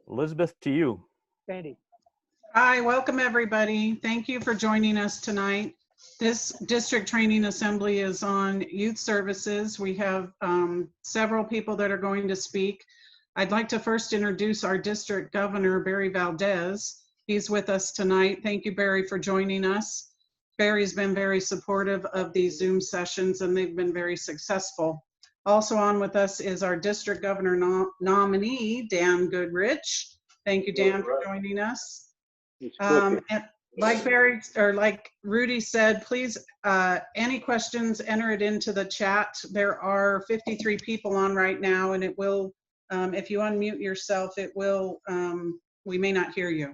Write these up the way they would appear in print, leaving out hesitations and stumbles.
Elizabeth, to you. Sandy. Hi, welcome everybody. Thank you for joining us tonight. This district training assembly is on youth services. We have several people that are going to speak. I'd like to first introduce our district governor, Barry Valdez. He's with us tonight. Thank you, Barry, for joining us. Barry's been very supportive of these Zoom sessions and they've been very successful. Also on with us is our district governor nominee, Dan Goodrich. Thank you, Dan, for joining us. And like Barry or like Rudy said, please, any questions, enter it into the chat. There are 53 people on right now, and it will, if you unmute yourself, it will, we may not hear you.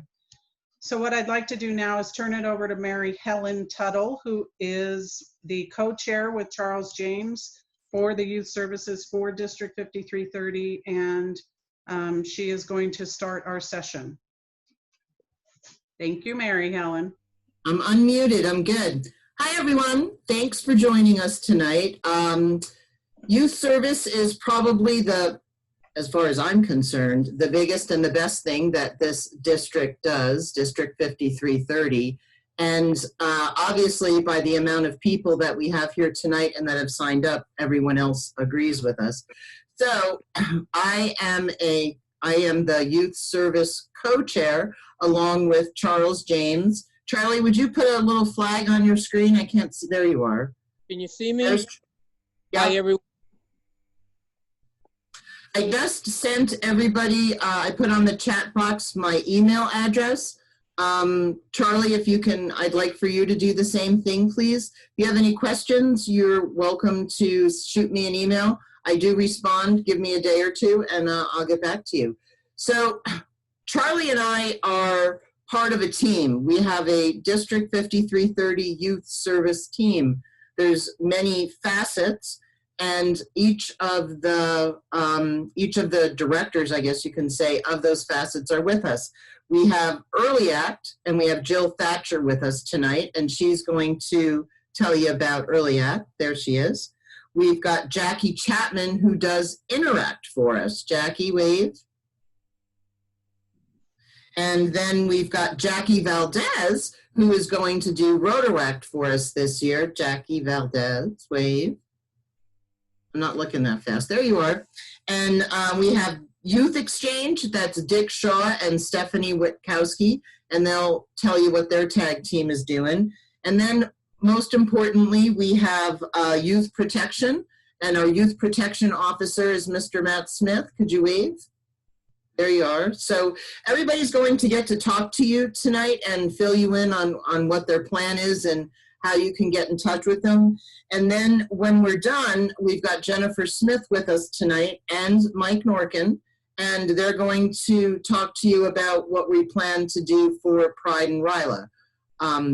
So what I'd like to do now is turn it over to Mary Helen Tuttle, who is the co-chair with Charles James for the Youth Services for District 5330, and she is going to start our session. Thank you, Mary Helen. I'm unmuted. I'm good. Hi, everyone. Thanks for joining us tonight. Youth service is probably as far as I'm concerned, the biggest and the best thing that this district does, District 5330. And obviously, by the amount of people that we have here tonight and that have signed up, everyone else agrees with us. So I am the youth service co-chair along with Charles James. Charlie, would you put a little flag on your screen? I can't see. There you are. Can you see me? Yeah. Hi, everyone. I just sent everybody, I put on the chat box my email address. Charlie, if you can, I'd like for you to do the same thing, please. If you have any questions, you're welcome to shoot me an email. I do respond. Give me a day or two, and I'll get back to you. So Charlie and I are part of a team. We have a District 5330 youth service team. There's many facets, and each of the directors, I guess you can say, of those facets are with us. We have Early Act, and we have Jill Thatcher with us tonight, and she's going to tell you about Early Act. There she is. We've got Jackie Chapman, who does Interact for us. Jackie, wave. And then we've got Jackie Valdez, who is going to do Rotaract for us this year. Jackie Valdez, wave. I'm not looking that fast. There you are. And we have Youth Exchange. That's Dick Shaw and Stephanie Witkowski, and they'll tell you what their tag team is doing. And then most importantly, we have Youth Protection, and our Youth Protection Officer is Mr. Matt Smith. Could you wave? There you are. So everybody's going to get to talk to you tonight and fill you in on what their plan is and how you can get in touch with them. And then when we're done, we've got Jennifer Smith with us tonight and Mike Norkin, and they're going to talk to you about what we plan to do for Pride and Ryla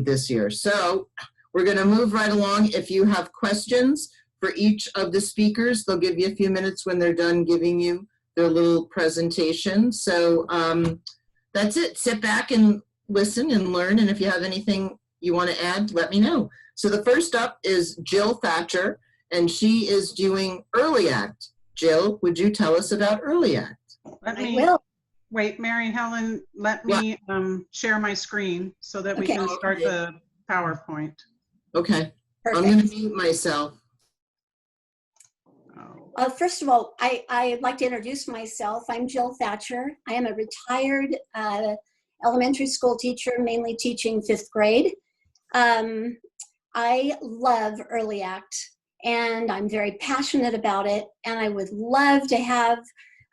this year. So we're going to move right along. If you have questions for each of the speakers, they'll give you a few minutes when they're done giving you their little presentation. So that's it. Sit back and listen and learn. And if you have anything you want to add, let me know. So the first up is Jill Thatcher, and she is doing Early Act. Jill, would you tell us about Early Act? I will. Wait, Mary Helen, let me share my screen so that we can start the PowerPoint. Okay. Perfect. I'm going to mute myself. First of all, I'd like to introduce myself. I'm Jill Thatcher. I am a retired elementary school teacher, mainly teaching 5th grade. I love Early Act, and I'm very passionate about it, and I would love to have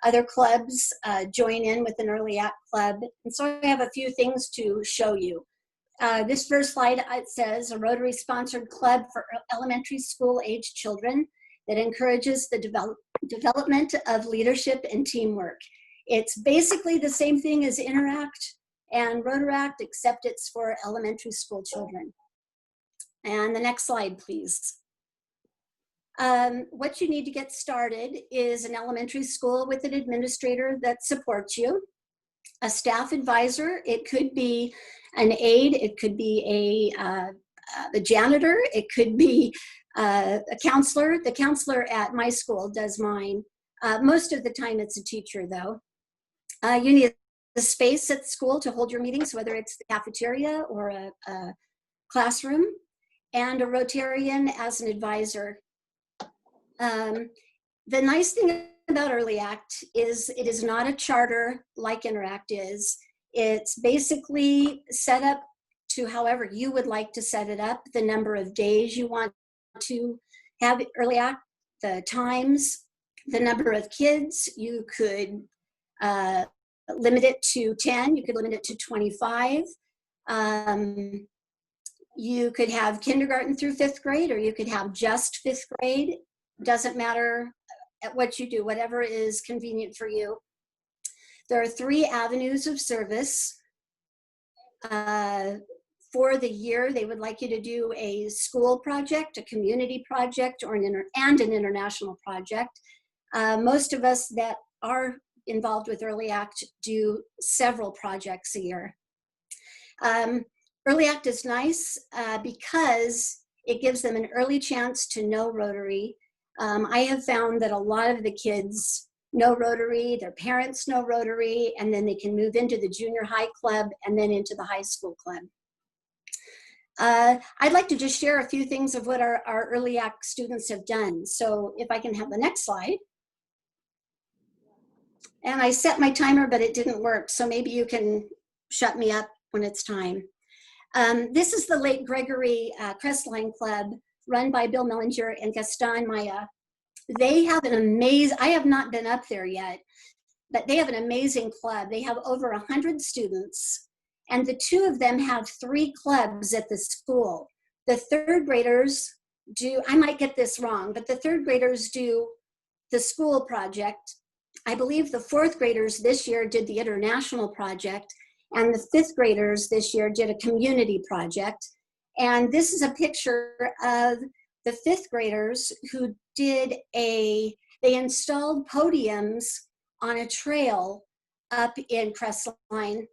other clubs join in with an Early Act club. And so I have a few things to show you. This first slide, it says a Rotary-sponsored club for elementary school-age children that encourages the development of leadership and teamwork. It's basically the same thing as Interact and Rotaract, except it's for elementary school children. And the next slide, please. What you need to get started is an elementary school with an administrator that supports you, a staff advisor. It could be an aide, it could be a janitor, it could be a counselor. The counselor at my school does mine. Most of the time it's a teacher though. You need space at school to hold your meetings, whether it's the cafeteria or a classroom, and a Rotarian as an advisor. The nice thing about Early Act is it is not a charter like Interact is. It's basically set up to however you would like to set it up, the number of days you want to have Early Act, the times, the number of kids. You could limit it to 10, you could limit it to 25. You could have kindergarten through 5th grade, or you could have just 5th grade. Doesn't matter at what you do, whatever is convenient for you. There are 3 avenues of service. For the year, they would like you to do a school project, a community project, or an international project. Most of us that are involved with Early Act do several projects a year. Early Act is nice because it gives them an early chance to know Rotary. I have found that a lot of the kids know Rotary, their parents know Rotary, and then they can move into the junior high club and then into the high school club. I'd like to just share a few things of what our Early Act students have done. So if I can have the next slide. And I set my timer, but it didn't work. So maybe you can shut me up when it's time. This is the Lake Gregory Crestline Club, run by Bill Mellinger and Gaston Maya. They have an amazing, I have not been up there yet, but they have an amazing club. They have over 100 students, and the 2 of them have 3 clubs at the school. The 3rd graders do, I might get this wrong, but the 3rd graders do the school project. I believe the 4th graders this year did the international project, and the 5th graders this year did a community project. And this is a picture of the 5th graders who did they installed podiums on a trail up in Crestline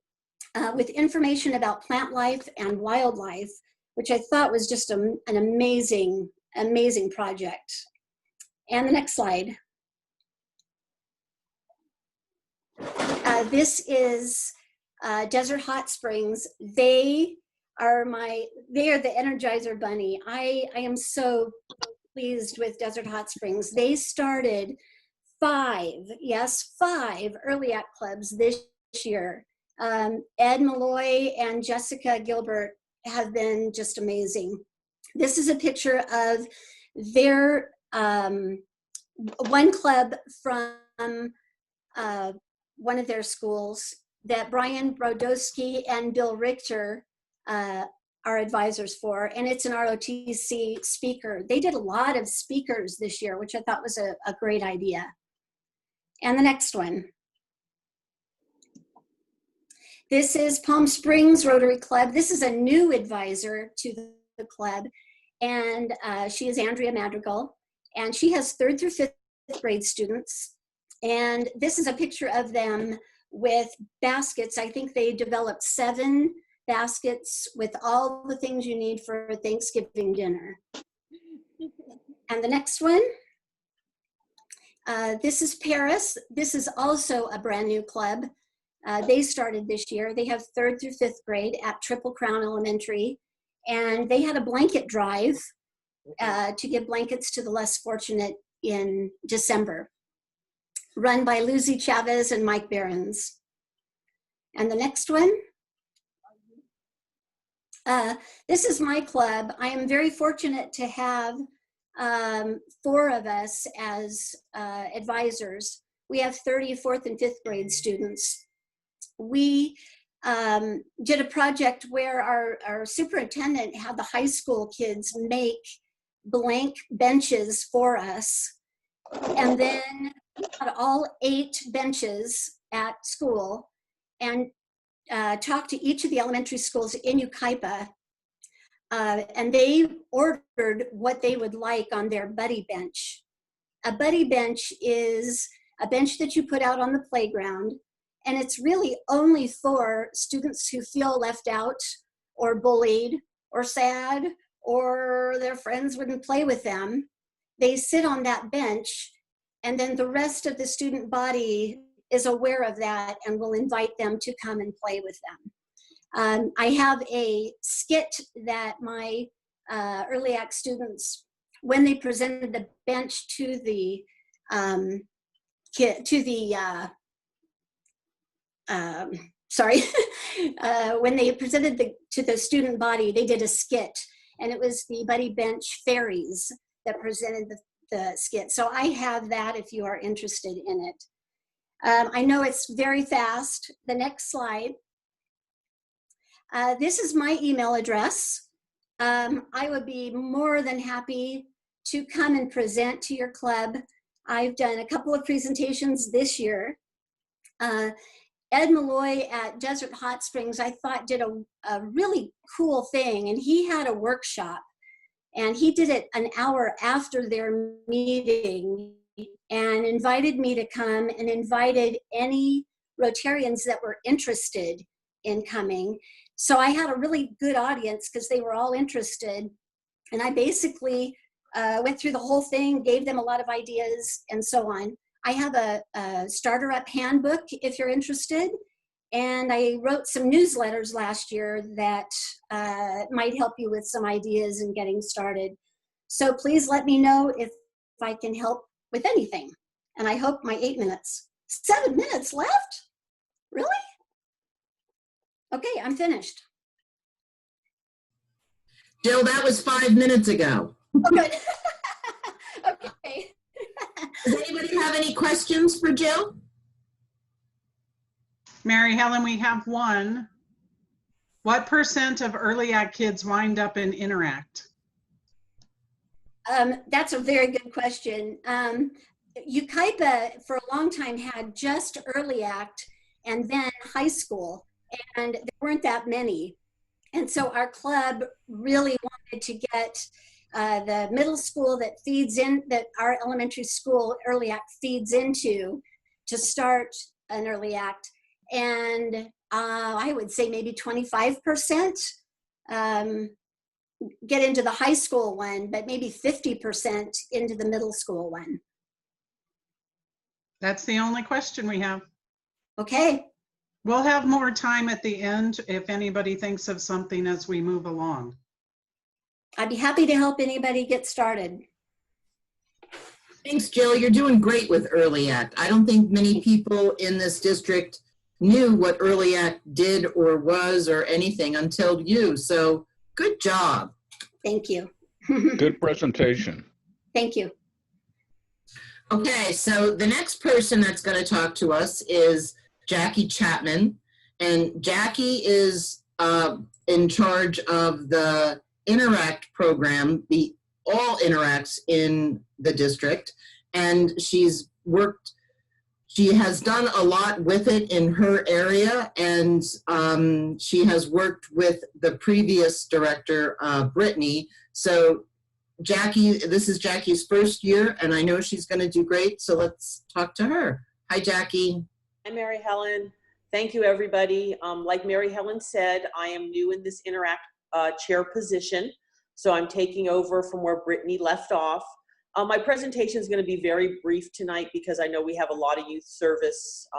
with information about plant life and wildlife, which I thought was just an amazing, amazing project. And the next slide. This is Desert Hot Springs. They are the Energizer Bunny. I am so pleased with Desert Hot Springs. They started 5 Early Act clubs this year. Ed Malloy and Jessica Gilbert have been just amazing. This is a picture of their one club from one of their schools that Brian Brodowski and Bill Richter are advisors for, and it's an ROTC speaker. They did a lot of speakers this year, which I thought was a great idea. And the next one. This is Palm Springs Rotary Club. This is a new advisor to the club, and she is Andrea Madrigal, and she has 3rd through 5th grade students. And this is a picture of them with baskets. I think they developed 7 baskets with all the things you need for Thanksgiving dinner. And the next one, this is Paris. This is also a brand new club. They started this year. They have 3rd through 5th grade at Triple Crown Elementary. And they had a blanket drive to give blankets to the less fortunate in December, run by Lucy Chavez and Mike Behrens. And the next one. This is my club. I am very fortunate to have 4 of us as advisors. We have 4th and 5th grade students. We did a project where our superintendent had the high school kids make blank benches for us. And then we had all 8 benches at school and talked to each of the elementary schools in Yucaipa. And they ordered what they would like on their buddy bench. A buddy bench is a bench that you put out on the playground, and it's really only for students who feel left out or bullied or sad or their friends wouldn't play with them. They sit on that bench, and then the rest of the student body is aware of that and will invite them to come and play with them. I have a skit that my early act students, when they presented the bench to the when they presented to the student body, they did a skit, and it was the Buddy Bench Fairies that presented the skit. So I have that if you are interested in it. I know it's very fast. The next slide. This is my email address. I would be more than happy to come and present to your club. I've done a couple of presentations this year. Ed Malloy at Desert Hot Springs, I thought, did a really cool thing, and he had a workshop, and he did it an hour after their meeting and invited me to come and invited any Rotarians that were interested in coming. So I had a really good audience because they were all interested, and I basically went through the whole thing, gave them a lot of ideas and so on. I have a starter up handbook if you're interested, and I wrote some newsletters last year that might help you with some ideas and getting started. So please let me know if I can help with anything. And I hope my 8 minutes, 7 minutes left? Really? Okay, I'm finished. Jill, that was 5 minutes ago. Oh, good. Okay. Does anybody have any questions for Jill? Mary Helen, we have one. What % of early act kids wind up in Interact? That's a very good question. Yucaipa for a long time had just early act and then high school, and there weren't that many. And so our club really wanted to get the middle school that feeds in, that our elementary school early act feeds into, to start an early act. And I would say maybe 25% get into the high school one, but maybe 50% into the middle school one. That's the only question we have. Okay. We'll have more time at the end if anybody thinks of something as we move along. I'd be happy to help anybody get started. Thanks, Jill. You're doing great with Early Act. I don't think many people in this district knew what Early Act did or was or anything until you. So good job. Thank you. Good presentation. Thank you. Okay, so the next person that's going to talk to us is Jackie Chapman. And Jackie is in charge of the Interact program, the all Interacts in the district. And she has done a lot with it in her area, and she has worked with the previous director, Brittany. So Jackie, this is Jackie's first year, and I know she's going to do great, so let's talk to her. Hi, Jackie. Hi, Mary Helen. Thank you, everybody. Like Mary Helen said, I am new in this Interact chair position, so I'm taking over from where Brittany left off. My presentation is going to be very brief tonight because I know we have a lot of youth service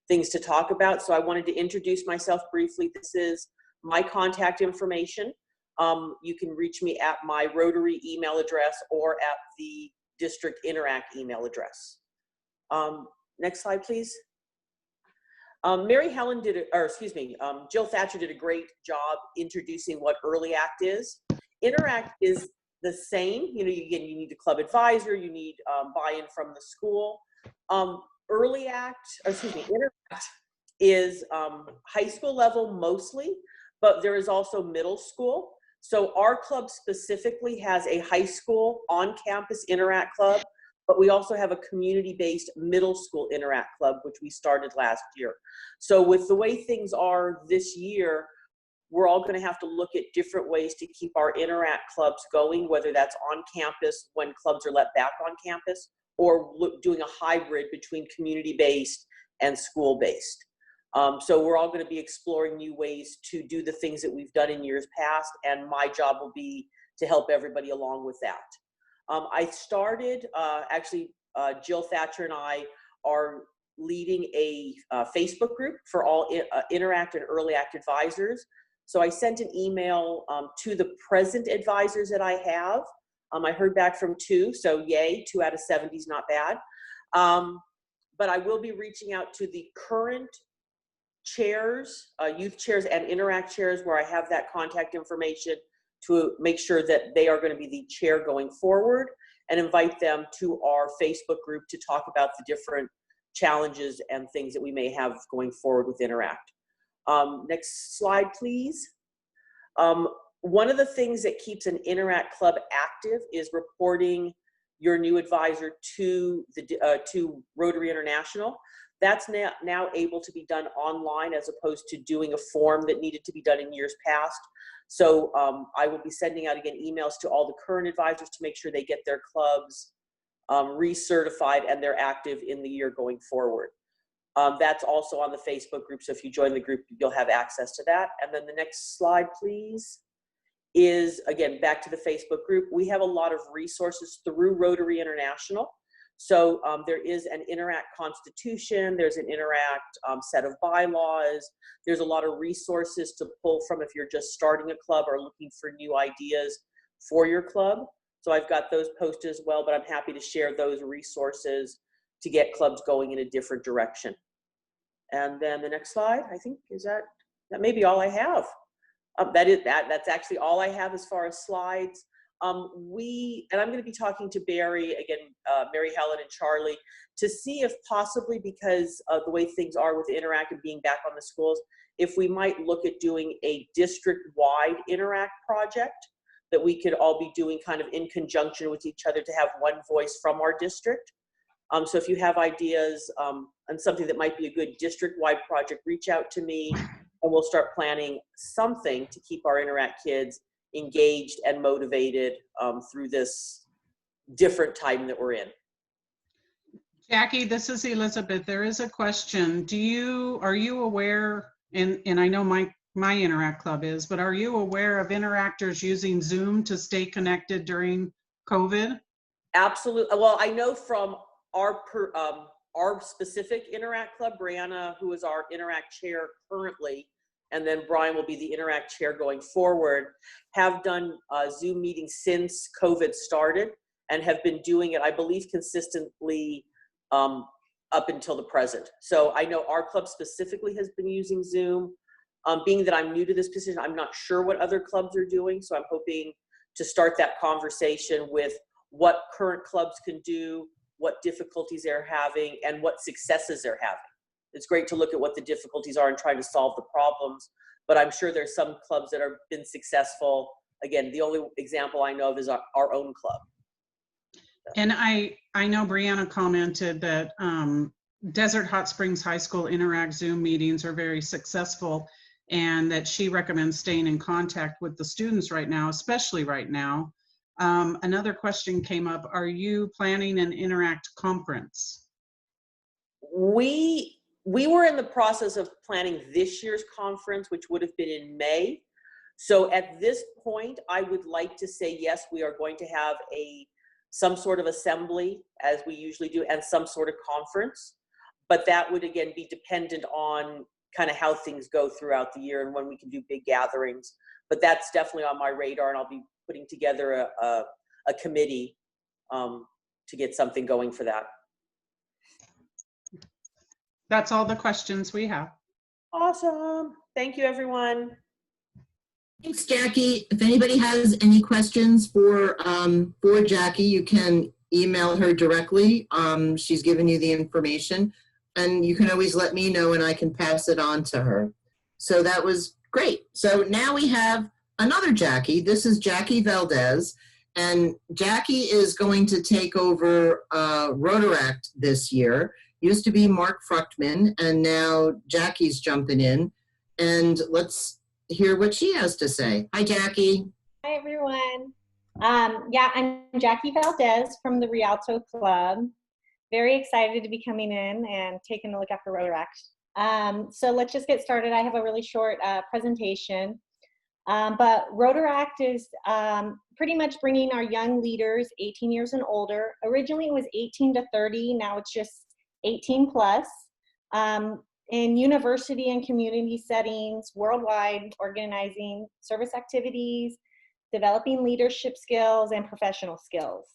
things to talk about, so I wanted to introduce myself briefly. This is my contact information. You can reach me at my Rotary email address or at the district Interact email address. Next slide, please. Mary Helen Jill Thatcher did a great job introducing what Early Act is. Interact is the same. You know, again, you need a club advisor, you need buy-in from the school. Interact is high school level mostly, but there is also middle school. So our club specifically has a high school on-campus Interact club, but we also have a community-based middle school Interact club, which we started last year. So with the way things are this year, we're all going to have to look at different ways to keep our Interact clubs going, whether that's on campus when clubs are let back on campus, or doing a hybrid between community-based and school-based. So we're all going to be exploring new ways to do the things that we've done in years past, and my job will be to help everybody along with that. I started, Jill Thatcher and I are leading a Facebook group for all Interact and Early Act advisors. So I sent an email to the present advisors that I have. I heard back from 2, so yay, 2 out of 70 is not bad. But I will be reaching out to the current chairs, youth chairs and Interact chairs, where I have that contact information, to make sure that they are going to be the chair going forward, and invite them to our Facebook group to talk about the different challenges and things that we may have going forward with Interact. Next slide, please. One of the things that keeps an Interact club active is reporting your new advisor to Rotary International. That's now able to be done online, as opposed to doing a form that needed to be done in years past. So I will be sending out again emails to all the current advisors to make sure they get their clubs recertified and they're active in the year going forward. That's also on the Facebook group, so if you join the group, you'll have access to that. And then the next slide, please, is again back to the Facebook group. We have a lot of resources through Rotary International. So there is an Interact constitution, there's an Interact set of bylaws, there's a lot of resources to pull from if you're just starting a club or looking for new ideas for your club. So I've got those posted as well, but I'm happy to share those resources to get clubs going in a different direction. And then the next slide, I think, that may be all I have. That's actually all I have as far as slides. And I'm going to be talking to Barry, again, Mary Helen and Charlie, to see if possibly, because of the way things are with Interact and being back on the schools, if we might look at doing a district-wide Interact project that we could all be doing kind of in conjunction with each other, to have one voice from our district. So if you have ideas on something that might be a good district-wide project, reach out to me, and we'll start planning something to keep our Interact kids engaged and motivated through this different time that we're in. Jackie, this is Elizabeth. There is a question. Are you aware, and I know my Interact club is, but are you aware of Interactors using Zoom to stay connected during COVID? Absolutely. Well, I know from our specific Interact club, Brianna, who is our Interact chair currently, and then Brian will be the Interact chair going forward, have done Zoom meetings since COVID started, and have been doing it, I believe, consistently up until the present. So I know our club specifically has been using Zoom. Being that I'm new to this position, I'm not sure what other clubs are doing, so I'm hoping to start that conversation with what current clubs can do, what difficulties they're having, and what successes they're having. It's great to look at what the difficulties are and try to solve the problems, but I'm sure there's some clubs that have been successful. Again, the only example I know of is our own club. And I know Brianna commented that Desert Hot Springs High School Interact Zoom meetings are very successful, and that she recommends staying in contact with the students right now, especially right now. Another question came up. Are you planning an Interact conference? We were in the process of planning this year's conference, which would have been in May. So at this point, I would like to say, yes, we are going to have some sort of assembly, as we usually do, and some sort of conference. But that would, again, be dependent on kind of how things go throughout the year and when we can do big gatherings. But that's definitely on my radar, and I'll be putting together a committee to get something going for that. That's all the questions we have. Awesome. Thank you, everyone. Thanks, Jackie. If anybody has any questions for Jackie, you can email her directly. She's given you the information, and you can always let me know and I can pass it on to her. So that was great. So now we have another Jackie. This is Jackie Valdez, and Jackie is going to take over Rotaract this year. Used to be Mark Fruchtman, and now Jackie's jumping in, and let's hear what she has to say. Hi, Jackie. Hi, everyone. Yeah, I'm Jackie Valdez from the Rialto Club. Very excited to be coming in and taking a look after Rotaract. So let's just get started. I have a really short presentation. But Rotaract is pretty much bringing our young leaders 18 years and older. Originally it was 18 to 30, now it's just 18 plus. in university and community settings, worldwide, organizing service activities, developing leadership skills and professional skills.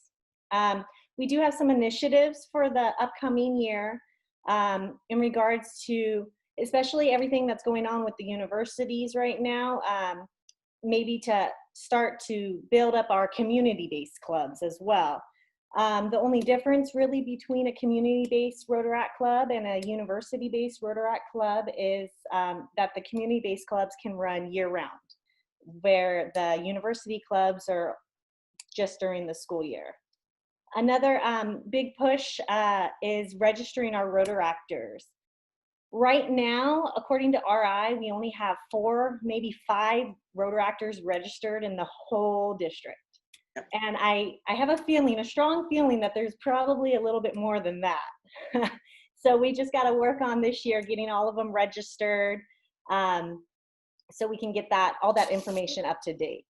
We do have some initiatives for the upcoming year in regards to especially everything that's going on with the universities right now, maybe to start to build up our community-based clubs as well. The only difference really between a community-based Rotaract club and a university-based Rotaract club is that the community-based clubs can run year-round, where the university clubs are just during the school year. Another big push is registering our Rotaractors. Right now, according to RI, we only have 4, maybe 5 Rotaractors registered in the whole district. And I have a feeling, a strong feeling that there's probably a little bit more than that. So we just got to work on this year, getting all of them registered so we can get all that information up to date.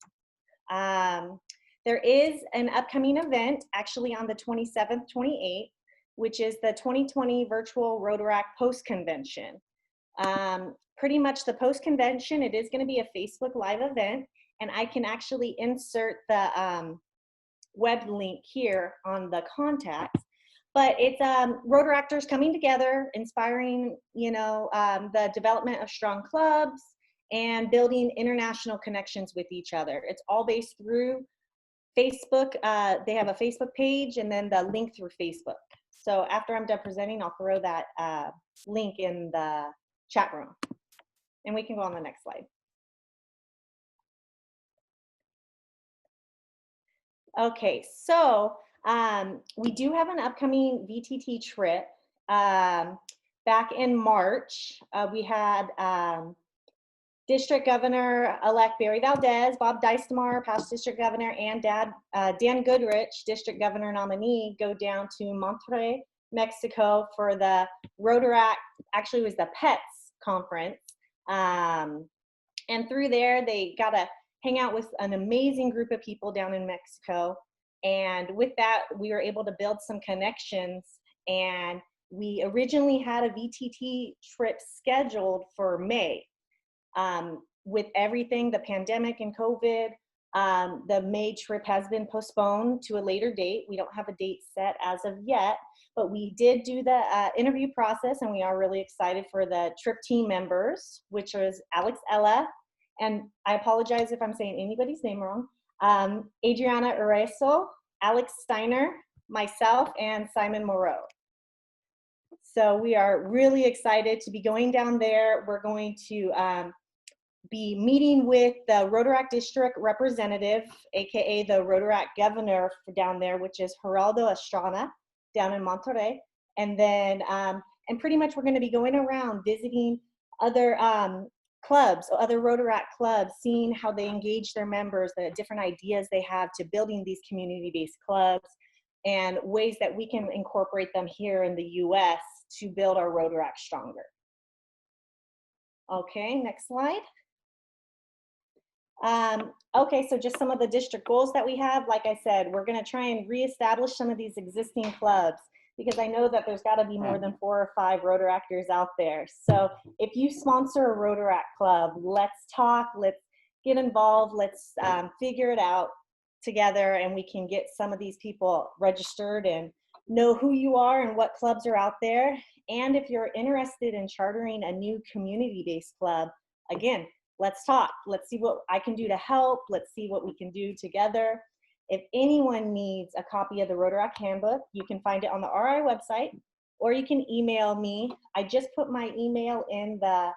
There is an upcoming event actually on the 27th, 28th, which is the 2020 Virtual Rotaract Post-Convention. Pretty much the post-convention, it is going to be a Facebook Live event, and I can actually insert the web link here on the contacts. But it's Rotaractors coming together, inspiring, the development of strong clubs and building international connections with each other. It's all based through Facebook. They have a Facebook page and then the link through Facebook. So after I'm done presenting, I'll throw that link in the chat room. And we can go on the next slide. Okay, so we do have an upcoming VTT trip. Back in March, we had District Governor-elect Barry Valdez, Bob Dicemar, past District Governor, and Dan Goodrich, District Governor nominee, go down to Monterrey, Mexico for the Rotaract, actually it was the PETS conference. And through there, they got to hang out with an amazing group of people down in Mexico. And with that, we were able to build some connections. And we originally had a VTT trip scheduled for May. With everything, the pandemic and COVID, the May trip has been postponed to a later date. We don't have a date set as of yet, but we did do the interview process, and we are really excited for the trip team members, which was Alex Ella, and I apologize if I'm saying anybody's name wrong, Adriana Ureso, Alex Steiner, myself, and Simon Moreau. So we are really excited to be going down there. We're going to be meeting with the Rotaract District Representative, AKA the Rotaract Governor for down there, which is Geraldo Estrada down in Monterrey. And then, and pretty much we're going to be going around visiting other clubs, other Rotaract clubs, seeing how they engage their members, the different ideas they have to building these community-based clubs, and ways that we can incorporate them here in the US to build our Rotaract stronger. Okay, next slide. Okay, so just some of the district goals that we have. Like I said, we're going to try and reestablish some of these existing clubs, because I know that there's got to be more than 4 or 5 Rotaractors out there. So if you sponsor a Rotaract club, let's talk, let's get involved, let's figure it out together, and we can get some of these people registered and know who you are and what clubs are out there. And if you're interested in chartering a new community-based club, again, let's talk. Let's see what I can do to help. Let's see what we can do together. If anyone needs a copy of the Rotaract Handbook, you can find it on the RI website, or you can email me. I just put my email in the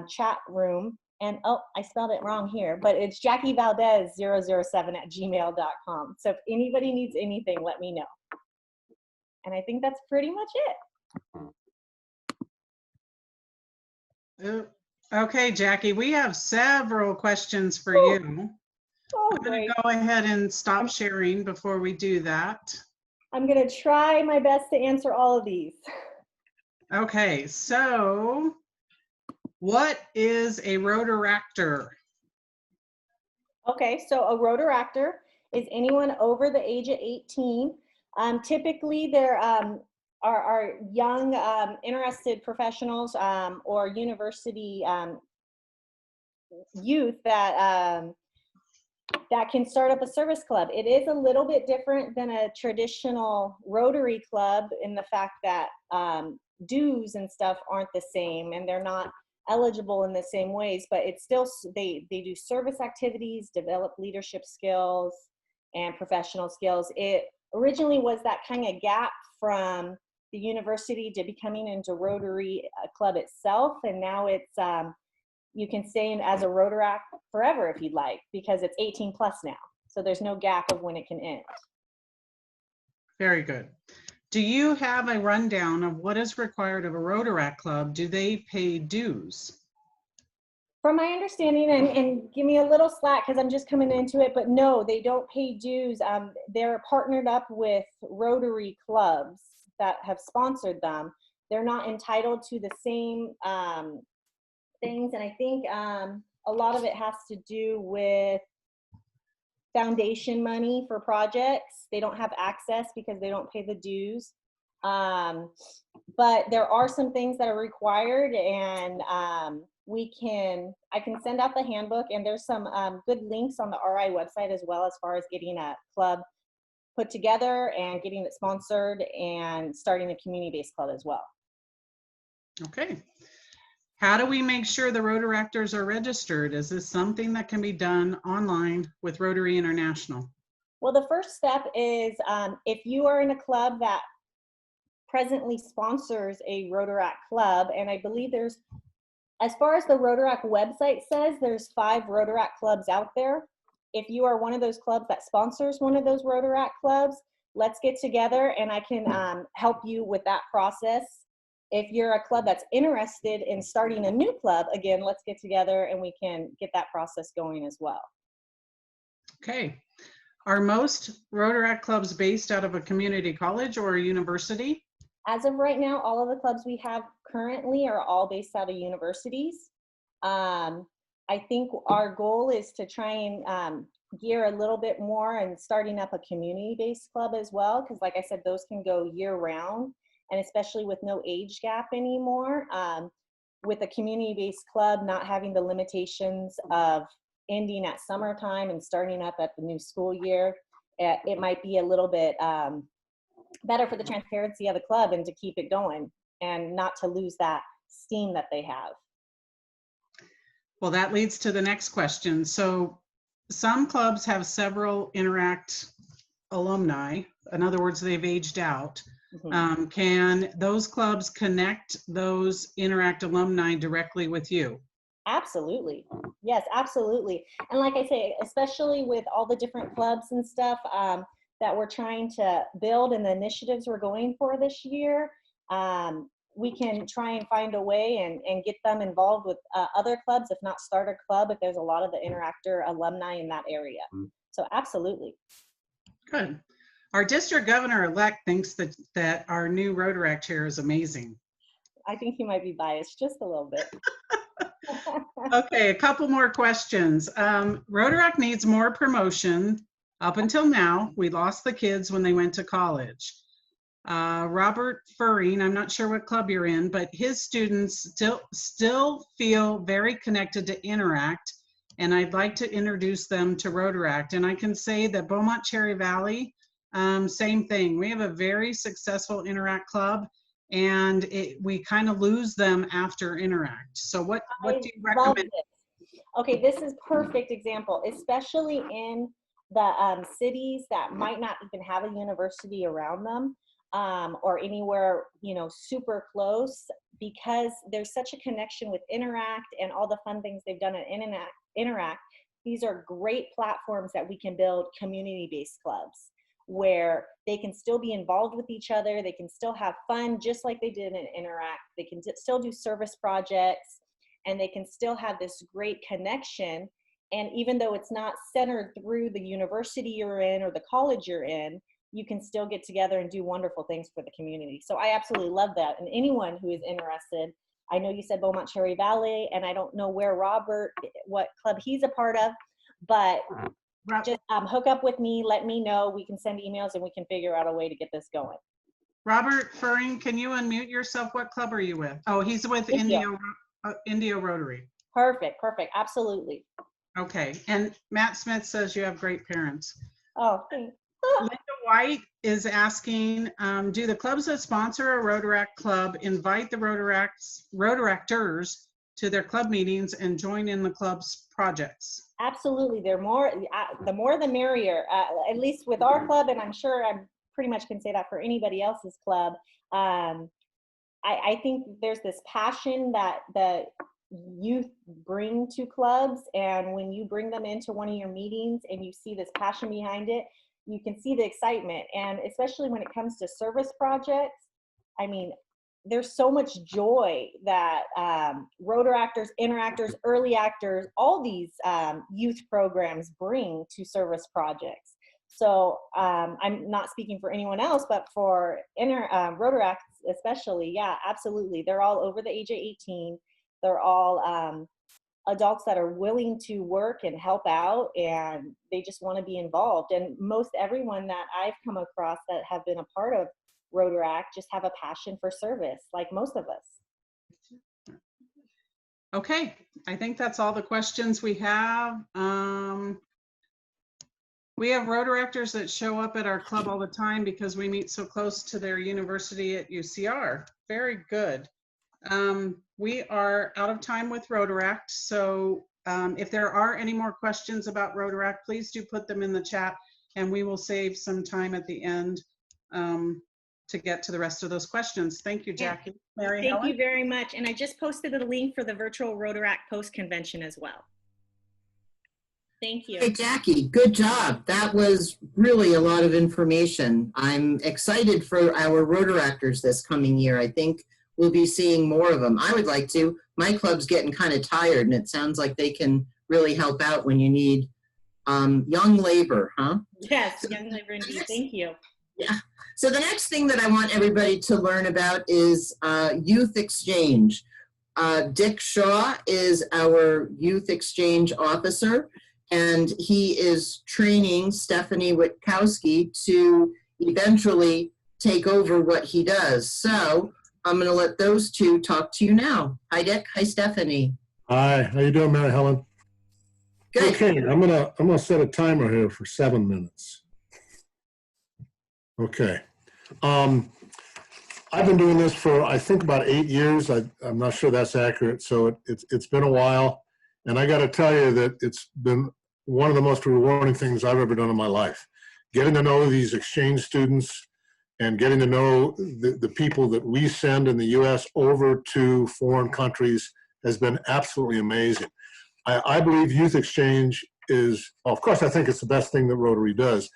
chat room. And oh, I spelled it wrong here, but it's JackieValdez007@gmail.com. So if anybody needs anything, let me know. And I think that's pretty much it. Okay, Jackie, we have several questions for you. Oh, I'm going great. to go ahead and stop sharing before we do that. I'm going to try my best to answer all of these. Okay, so what is a Rotaractor? Okay, so a Rotaractor is anyone over the age of 18. Typically, they're our young interested professionals or university youth that that can start up a service club. It is a little bit different than a traditional Rotary club in the fact that dues and stuff aren't the same, and they're not eligible in the same ways, but it's still, they do service activities, develop leadership skills and professional skills. It originally was that kind of gap from the university to becoming into Rotary club itself, and now it's you can stay in as a Rotaract forever if you'd like, because it's 18 plus now. So there's no gap of when it can end. Very good. Do you have a rundown of what is required of a Rotaract club? Do they pay dues? From my understanding, and give me a little slack because I'm just coming into it, but no, they don't pay dues. They're partnered up with Rotary clubs that have sponsored them. They're not entitled to the same things, and I think a lot of it has to do with foundation money for projects. They don't have access because they don't pay the dues. But there are some things that are required, and I can send out the handbook, and there's some good links on the RI website as well, as far as getting a club put together and getting it sponsored and starting a community-based club as well. Okay. How do we make sure the Rotaractors are registered? Is this something that can be done online with Rotary International? Well, the first step is if you are in a club that presently sponsors a Rotaract club, and I believe there's, as far as the Rotaract website says, there's 5 Rotaract clubs out there. If you are one of those clubs that sponsors one of those Rotaract clubs, let's get together and I can help you with that process. If you're a club that's interested in starting a new club, again, let's get together and we can get that process going as well. Okay. Are most Rotaract clubs based out of a community college or a university? As of right now, all of the clubs we have currently are all based out of universities. I think our goal is to try and gear a little bit more and starting up a community-based club as well, because like I said, those can go year-round. And especially with no age gap anymore, with a community-based club not having the limitations of ending at summertime and starting up at the new school year, it might be a little bit better for the transparency of the club and to keep it going and not to lose that steam that they have. Well, that leads to the next question. So some clubs have several Interact alumni. In other words, they've aged out. Mm-hmm. Can those clubs connect those Interact alumni directly with you? Absolutely. Yes, absolutely. And like I say, especially with all the different clubs and stuff that we're trying to build and the initiatives we're going for this year, we can try and find a way and get them involved with other clubs, if not start a club, if there's a lot of the Interactor alumni in that area. So absolutely. Good. Our district governor-elect thinks that our new Rotaract chair is amazing. I think he might be biased just a little bit. Okay, a couple more questions. Rotaract needs more promotion. Up until now, we lost the kids when they went to college. Robert Furring, I'm not sure what club you're in, but his students still feel very connected to Interact, and I'd like to introduce them to Rotaract. And I can say that Beaumont Cherry Valley, same thing. We have a very successful Interact club, and we kind of lose them after Interact. So what do you recommend? Okay, this is perfect example, especially in the cities that might not even have a university around them, or anywhere, you know, super close, because there's such a connection with Interact and all the fun things they've done at Interact. These are great platforms that we can build community-based clubs where they can still be involved with each other. They can still have fun just like they did in Interact. They can still do service projects, and they can still have this great connection. And even though it's not centered through the university you're in or the college you're in, you can still get together and do wonderful things for the community. So I absolutely love that. And anyone who is interested, I know you said Beaumont Cherry Valley, and I don't know where Robert, what club he's a part of, but just hook up with me, let me know. We can send emails and we can figure out a way to get this going. Robert Furing, can you unmute yourself? What club are you with? Oh, he's with Thank you. Indio Rotary. Perfect. Absolutely. Okay, and Matt Smith says you have great parents. Oh, thanks. Linda White is asking, do the clubs that sponsor a Rotaract club invite the Rotaractors to their club meetings and join in the club's projects? Absolutely. The more the merrier, at least with our club, and I'm sure I pretty much can say that for anybody else's club. I think there's this passion that the youth bring to clubs, and when you bring them into one of your meetings and you see this passion behind it, you can see the excitement. And especially when it comes to service projects, I mean, there's so much joy that Rotaractors, Interactors, Early Actors, all these youth programs bring to service projects. So I'm not speaking for anyone else, but for Rotaracts especially, yeah, absolutely. They're all over the age of 18. They're all adults that are willing to work and help out, and they just want to be involved. And most everyone that I've come across that have been a part of Rotaract just have a passion for service, like most of us. Okay, I think that's all the questions we have. We have Rotaractors that show up at our club all the time because we meet so close to their university at UCR. Very good. We are out of time with Rotaract, so if there are any more questions about Rotaract, please do put them in the chat, and we will save some time at the end to get to the rest of those questions. Thank you, Jackie. Mary Thank Helen? you very much. And I just posted a link for the virtual Rotaract post-convention as well. Thank you. Hey, Jackie, good job. That was really a lot of information. I'm excited for our Rotaractors this coming year. I think we'll be seeing more of them. I would like to. My club's getting kind of tired, and it sounds like they can really help out when you need young labor, huh? Yes, young labor indeed. Thank you. Yeah. So the next thing that I want everybody to learn about is youth exchange. Dick Shaw is our youth exchange officer, and he is training Stephanie Witkowski to eventually take over what he does. So I'm going to let those two talk to you now. Hi, Dick. Hi, Stephanie. Hi. How you doing, Mary Helen? Good. Okay. I'm gonna set a timer here for 7 minutes. Okay. I've been doing this for, I think, about 8 years. I'm not sure that's accurate. So it's been a while. And I got to tell you that it's been one of the most rewarding things I've ever done in my life. Getting to know these exchange students and getting to know the people that we send in the U.S. over to foreign countries has been absolutely amazing. I believe youth exchange is, well, of course, I think it's the best thing that Rotary does,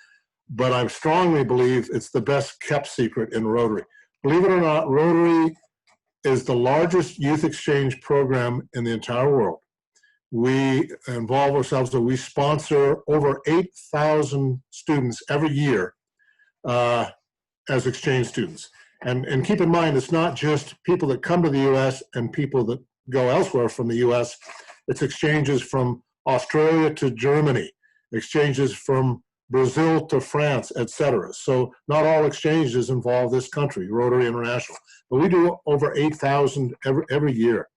but I strongly believe it's the best kept secret in Rotary. Believe it or not, Rotary is the largest youth exchange program in the entire world. We involve ourselves, we sponsor over 8,000 students every year as exchange students. And keep in mind, it's not just people that come to the U.S. and people that go elsewhere from the U.S. It's exchanges from Australia to Germany, exchanges from Brazil to France, etc. So not all exchanges involve this country, Rotary International, but we do over 8,000 every year.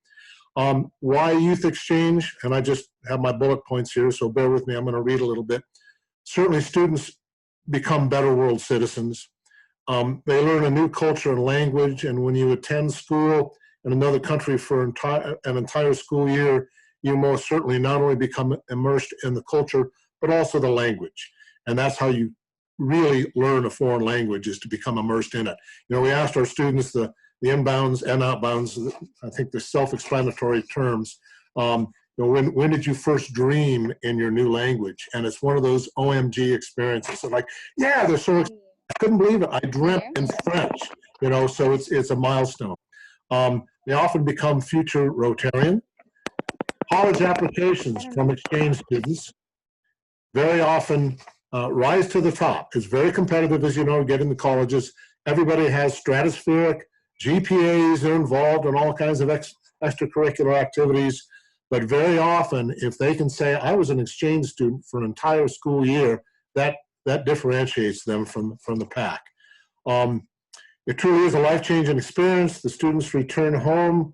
Why youth exchange? And I just have my bullet points here, so bear with me. I'm going to read a little bit. Certainly students become better world citizens. They learn a new culture and language, and when you attend school in another country for an entire school year, you most certainly not only become immersed in the culture, but also the language. And that's how you really learn a foreign language, is to become immersed in it. You know, we asked our students the inbounds and outbounds, I think the self-explanatory terms. You know, when did you first dream in your new language? And it's one of those OMG experiences. So like, yeah, they're so excited. I couldn't believe it. I dreamt in French, you know, so it's a milestone. They often become future Rotarian. College applications from exchange students very often rise to the top. It's very competitive, as you know, getting to colleges. Everybody has stratospheric GPAs. They're involved in all kinds of extracurricular activities. But very often, if they can say, I was an exchange student for an entire school year, that differentiates them from the pack. It truly is a life-changing experience. The students return home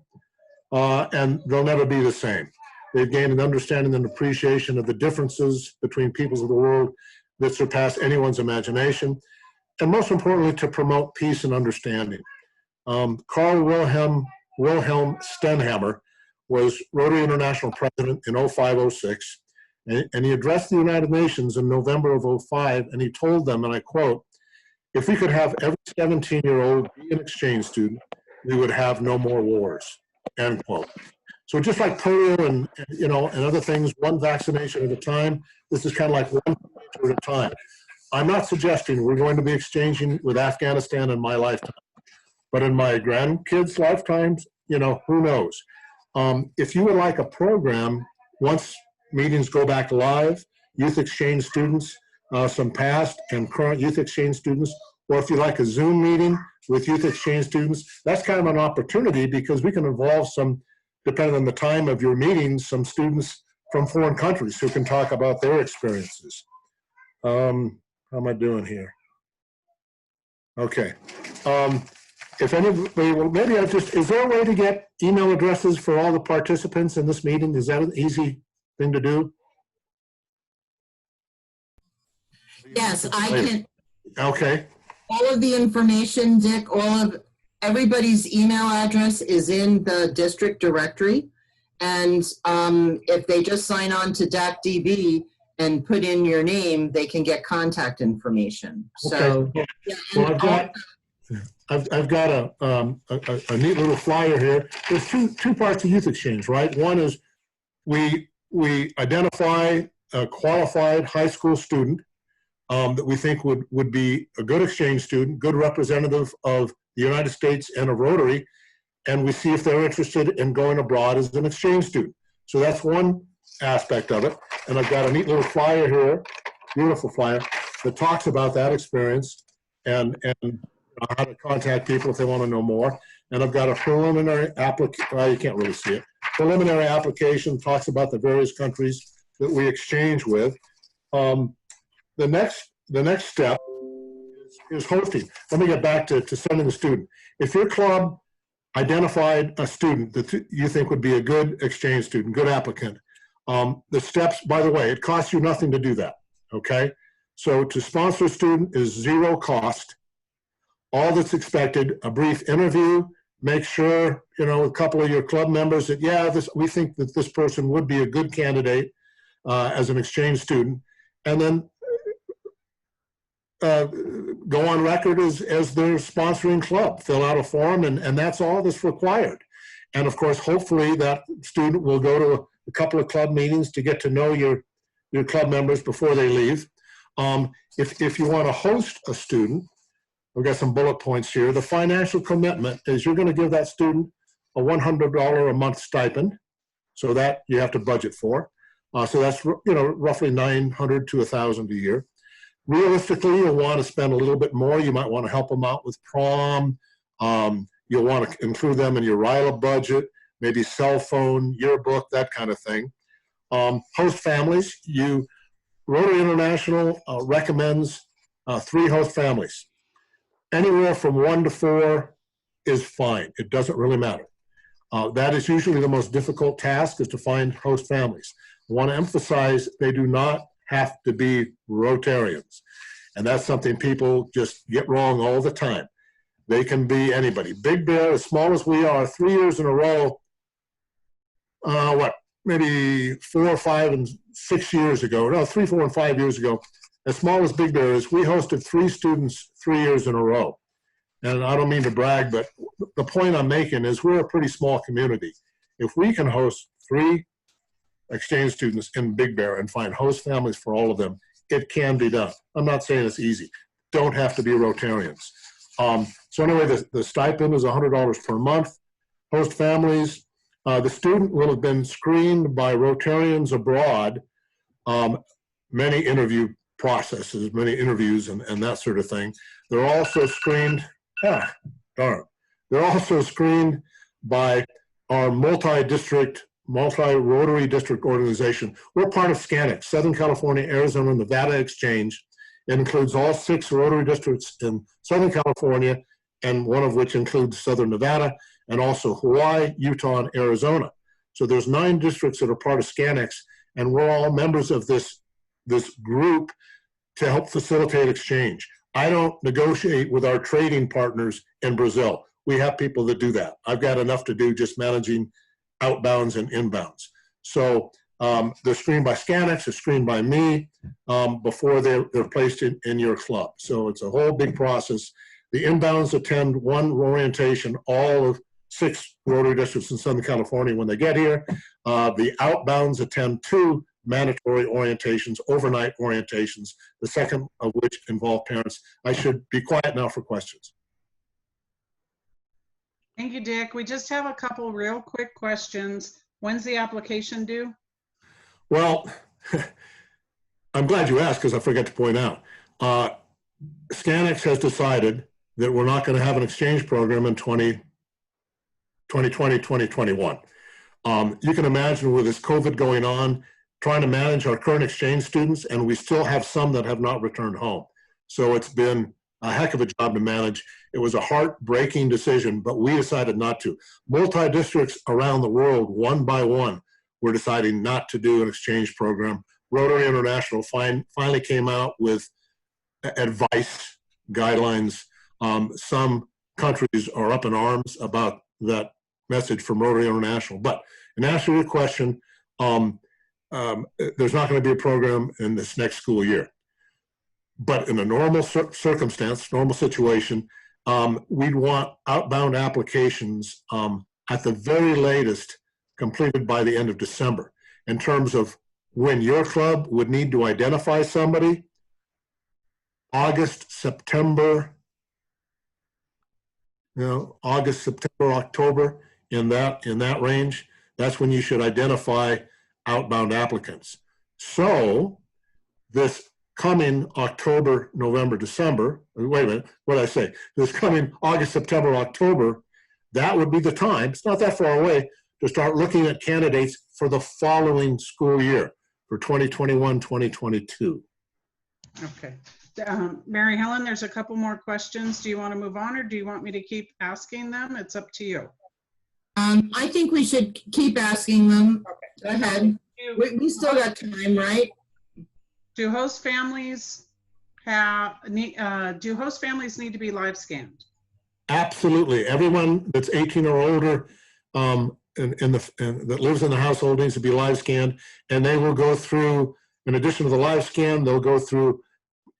and they'll never be the same. They've gained an understanding and appreciation of the differences between peoples of the world that surpass anyone's imagination, and most importantly, to promote peace and understanding. Carl Wilhelm Stenhammer was Rotary International President in 05-06, and he addressed the United Nations in November of 05, and he told them, and I quote, "If we could have every 17-year-old be an exchange student, we would have no more wars," end quote. So just like polio and other things, one vaccination at a time, this is kind of like one at a time. I'm not suggesting we're going to be exchanging with Afghanistan in my lifetime, but in my grandkids' lifetimes, who knows? If you would like a program, once meetings go back live, youth exchange students, some past and current youth exchange students, or if you like a Zoom meeting with youth exchange students, that's kind of an opportunity because we can involve some, depending on the time of your meetings, some students from foreign countries who can talk about their experiences. How am I doing here? Okay. If anybody, well, maybe is there a way to get email addresses for all the participants in this meeting? Is that an easy thing to do? Yes, I can. Okay. All of the information, Dick, everybody's email address is in the district directory. And if they just sign on to DACDB and put in your name, they can get contact information. So, Okay. yeah, Well, I've got a neat little flyer here. There's two parts of Youth Exchange, right? One is we identify a qualified high school student that we think would be a good exchange student, good representative of the United States and of Rotary, and we see if they're interested in going abroad as an exchange student. So that's one aspect of it. And I've got a neat little flyer here, beautiful flyer, that talks about that experience and how to contact people if they want to know more. And I've got a preliminary application, well, you can't really see it. Preliminary application talks about the various countries that we exchange with. The next step is hosting. Let me get back to sending the student. If your club identified a student that you think would be a good exchange student, good applicant, the steps, by the way, it costs you nothing to do that, okay? So to sponsor a student is zero cost. All that's expected, a brief interview, make sure, a couple of your club members that, yeah, we think that this person would be a good candidate as an exchange student, and then go on record as their sponsoring club, fill out a form, and that's all that's required. And of course, hopefully that student will go to a couple of club meetings to get to know your club members before they leave. If you want to host a student, we've got some bullet points here. The financial commitment is you're going to give that student a $100 a month stipend, so that you have to budget for. So that's roughly $900 to $1,000 a year. Realistically, you'll want to spend a little bit more. You might want to help them out with prom. You'll want to include them in your RILA budget, maybe cell phone, yearbook, that kind of thing. Host families, Rotary International recommends 3 host families. Anywhere from 1 to 4 is fine. It doesn't really matter. That is usually the most difficult task, is to find host families. I want to emphasize they do not have to be Rotarians. And that's something people just get wrong all the time. They can be anybody. Big Bear, as small as we are, 3 years in a row, maybe 4, 5, and 6 years ago, no, 3, 4, and 5 years ago, as small as Big Bear is, we hosted 3 students 3 years in a row. And I don't mean to brag, but the point I'm making is we're a pretty small community. If we can host 3 exchange students in Big Bear and find host families for all of them, it can be done. I'm not saying it's easy. Don't have to be Rotarians. So anyway, the stipend is $100 per month. Host families, the student will have been screened by Rotarians abroad, many interview processes, many interviews and that sort of thing. They're also screened, They're also screened by our multi-Rotary district organization. We're part of SCANEX, Southern California, Arizona, Nevada Exchange. It includes all 6 Rotary districts in Southern California and one of which includes Southern Nevada, and also Hawaii, Utah, and Arizona. So there's 9 districts that are part of SCANX, and we're all members of this group to help facilitate exchange. I don't negotiate with our trading partners in Brazil. We have people that do that. I've got enough to do just managing outbounds and inbounds. So they're screened by SCANX, they're screened by me before they're placed in your club. So it's a whole big process. The inbounds attend one orientation, all of 6 Rotary districts in Southern California when they get here. The outbounds attend 2 mandatory orientations, overnight orientations, the second of which involve parents. I should be quiet now for questions. Thank you, Dick. We just have a couple real quick questions. When's the application due? Well, I'm glad you asked because I forgot to point out. SCANX has decided that we're not going to have an exchange program in 2020, 2021. You can imagine with this COVID going on, trying to manage our current exchange students, and we still have some that have not returned home. So it's been a heck of a job to manage. It was a heartbreaking decision, but we decided not to. Multi-districts around the world, one by one, were deciding not to do an exchange program. Rotary International finally came out with advice, guidelines. Some countries are up in arms about that message from Rotary International. But in answer to your question, there's not going to be a program in this next school year. But in a normal circumstance, normal situation, we'd want outbound applications at the very latest completed by the end of December. In terms of when your club would need to identify somebody, August, September, August, September, October, in that range, that's when you should identify outbound applicants. So this coming October, November, December, wait a minute, what did I say? This coming August, September, October, that would be the time, it's not that far away, to start looking at candidates for the following school year, for 2021, 2022. Okay. Mary Helen, there's a couple more questions. Do you want to move on or do you want me to keep asking them? It's up to you. I think we should keep asking them. Go ahead. We still got time, right? Do host families need to be live scanned? Absolutely. Everyone that's 18 or older that lives in the household needs to be live scanned, and they will go through, in addition to the live scan, they'll go through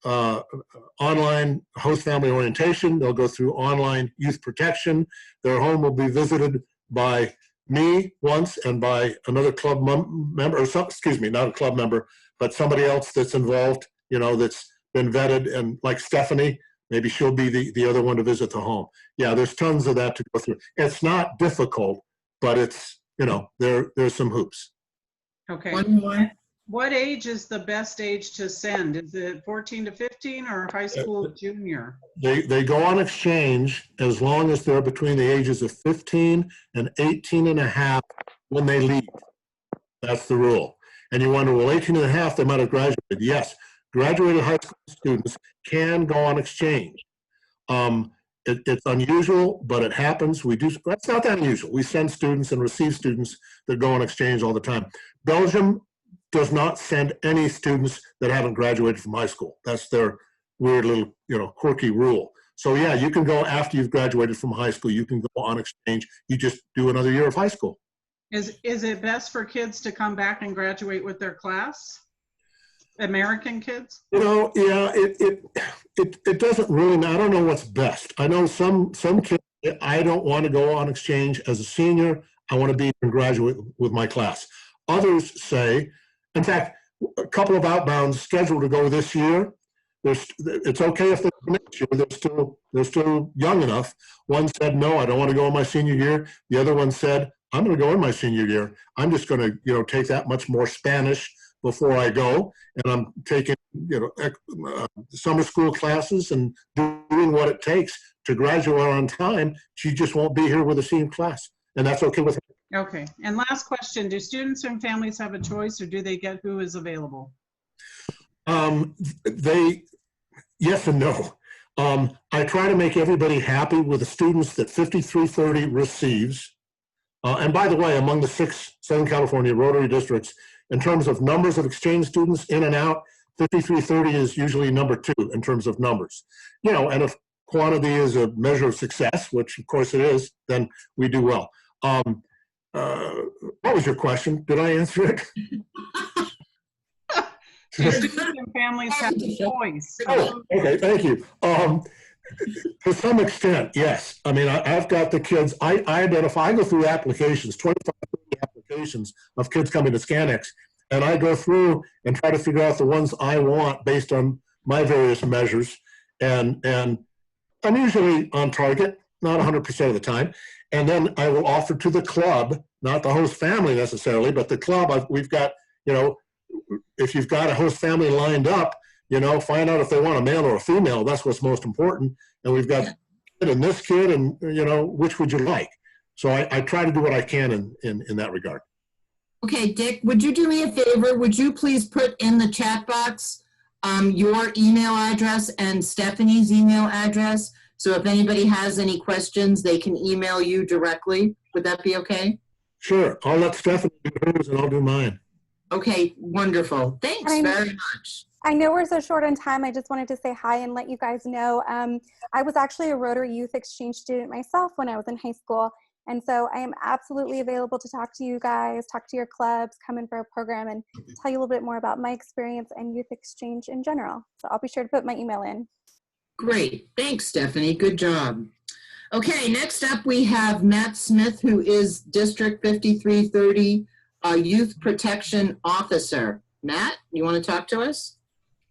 online host family orientation, they'll go through online youth protection. Their home will be visited by me once and by another club member, or excuse me, not a club member, but somebody else that's involved, that's been vetted, and like Stephanie, maybe she'll be the other one to visit the home. Yeah, there's tons of that to go through. It's not difficult, but it's, there's some hoops. Okay. One more. What age is the best age to send? Is it 14 to 15 or high school junior? They go on exchange as long as they're between the ages of 15 and 18 and a half when they leave. That's the rule. And you wonder, well, 18 and a half, they might have graduated. Yes, graduated high school students can go on exchange. It's unusual, but it happens. That's not that unusual. We send students and receive students that go on exchange all the time. Belgium does not send any students that haven't graduated from high school. That's their weird little, quirky rule. So yeah, you can go after you've graduated from high school. You can go on exchange. You just do another year of high school. Is it best for kids to come back and graduate with their class? American kids? Yeah, it doesn't really matter. I don't know what's best. I know some kids, I don't want to go on exchange as a senior. I want to be and graduate with my class. Others say, in fact, a couple of outbounds scheduled to go this year. It's okay if they're next year. They're still young enough. One said, no, I don't want to go in my senior year. The other one said, I'm going to go in my senior year. I'm just going to, take that much more Spanish before I go. And I'm taking, summer school classes and doing what it takes to graduate on time. She just won't be here with the senior class. And that's okay with her. Okay. And last question, do students and families have a choice or do they get who is available? Yes and no. I try to make everybody happy with the students that 5330 receives. And by the way, among the 6 Southern California Rotary districts, in terms of numbers of exchange students in and out, 5330 is usually number 2 in terms of numbers. You know, and if quantity is a measure of success, which of course it is, then we do well. What was your question? Did I answer it? Do students and families have a choice? Oh, okay, thank you. To some extent, yes. I mean, I've got the kids, I identify, I go through applications, 25, 30 applications of kids coming to Scanx, and I go through and try to figure out the ones I want based on my various measures. And I'm usually on target, not 100% of the time. And then I will offer to the club, not the host family necessarily, but the club, we've got, you know, if you've got a host family lined up, you know, find out if they want a male or a female. That's what's most important. And we've got kid and this kid, and, you know, which would you like? So I try to do what I can in that regard. Okay, Dick, would you do me a favor? Would you please put in the chat box your email address and Stephanie's email address? So if anybody has any questions, they can email you directly. Would that be okay? Sure. I'll let Stephanie do hers and I'll do mine. Okay, wonderful. Thanks very much. I know we're so short on time. I just wanted to say hi and let you guys know. I was actually a Rotary Youth Exchange student myself when I was in high school. And so I am absolutely available to talk to you guys, talk to your clubs, come in for a program, and tell you a little bit more about my experience and youth exchange in general. So I'll be sure to put my email in. Great. Thanks, Stephanie. Good job. Okay, next up we have Matt Smith, who is District 5330 Youth Protection Officer. Matt, you want to talk to us?